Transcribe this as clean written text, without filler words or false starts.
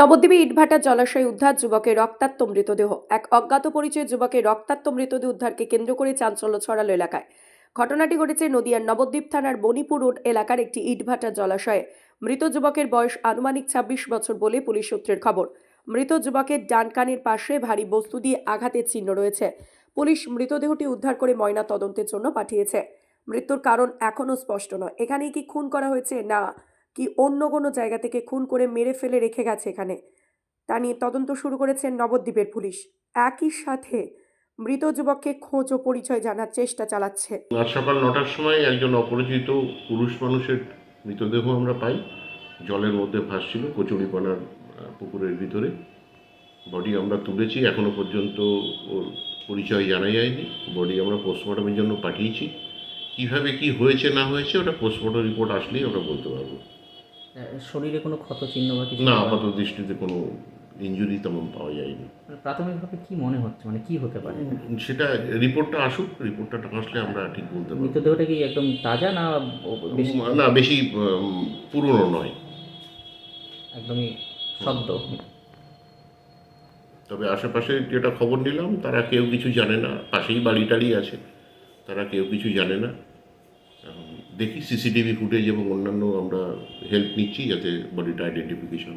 নবদ্বীপে ইটভাটা জলাশয়ে উদ্ধার যুবকের রক্তাক্ত মৃতদেহ। এক অজ্ঞাত পরিচয় যুবকের রক্তাক্ত মৃতদেহ উদ্ধারকে কেন্দ্র করে চাঞ্চল্য ছড়ালো এলাকায়। ঘটনাটি ঘটেছে নদিয়ার নবদ্বীপ থানার বনিপুর রোড এলাকার একটি ইটভাটা জলাশয়ে। মৃত যুবকের বয়স আনুমানিক ২৬ বছর বলে পুলিশ সূত্রের খবর। মৃত যুবকের ডান কানের পাশে ভারী বস্তু দিয়ে আঘাতের চিহ্ন রয়েছে। পুলিশ মৃতদেহটি উদ্ধার করে ময়না তদন্তের জন্য পাঠিয়েছে। মৃত্যুর কারণ এখনো স্পষ্ট নয়। এখানেই কি খুন করা হয়েছে, না কি অন্য কোনো জায়গা থেকে খুন করে মেরে ফেলে রেখে গেছে এখানে, তা নিয়ে তদন্ত শুরু করেছেন নবদ্বীপের পুলিশ। একই সাথে মৃত যুবককে খোঁজ ও পরিচয় জানার চেষ্টা চালাচ্ছে। আজ সকাল ৯টার সময় একজন অপরিচিত পুরুষ মানুষের মৃতদেহ আমরা পাই। জলের মধ্যে ভাসছিল কচুরিপানার পুকুরের ভিতরে। বডি আমরা তুলেছি, এখনো পর্যন্ত ওর পরিচয় জানা যায়নি। বডি আমরা পোস্টমর্টমের জন্য পাঠিয়েছি। কিভাবে কি হয়েছে না হয়েছে ওটা পোস্টমর্টম রিপোর্ট আসলেই আমরা বলতে পারবো। শরীরে কোনো ক্ষত চিহ্ন বা কিছু না, পাওয়া আপাত দৃষ্টিতে কোনো ইনজুরি তেমন পাওয়া যায়নি। প্রাথমিকভাবে কি মনে হচ্ছে, মানে কি হতে পারে? সেটা রিপোর্টটা আসুক, রিপোর্টটা আসলে আমরা ঠিক বলতে পারবো। মৃতদেহটা কি একদম তাজা না বেশি? না, বেশি পুরনো নয়। একদমই সদ্য? তবে আশেপাশে যেটা খবর নিলাম তারা কেউ কিছু জানে না, পাশেই বাড়ি টাড়ি আছে, তারা কেউ কিছু জানে না। এখন দেখি সিসিটিভি ফুটেজ এবং অন্যান্য আমরা হেল্প নিচ্ছি যাতে বডিটা আইডেন্টিফিকেশন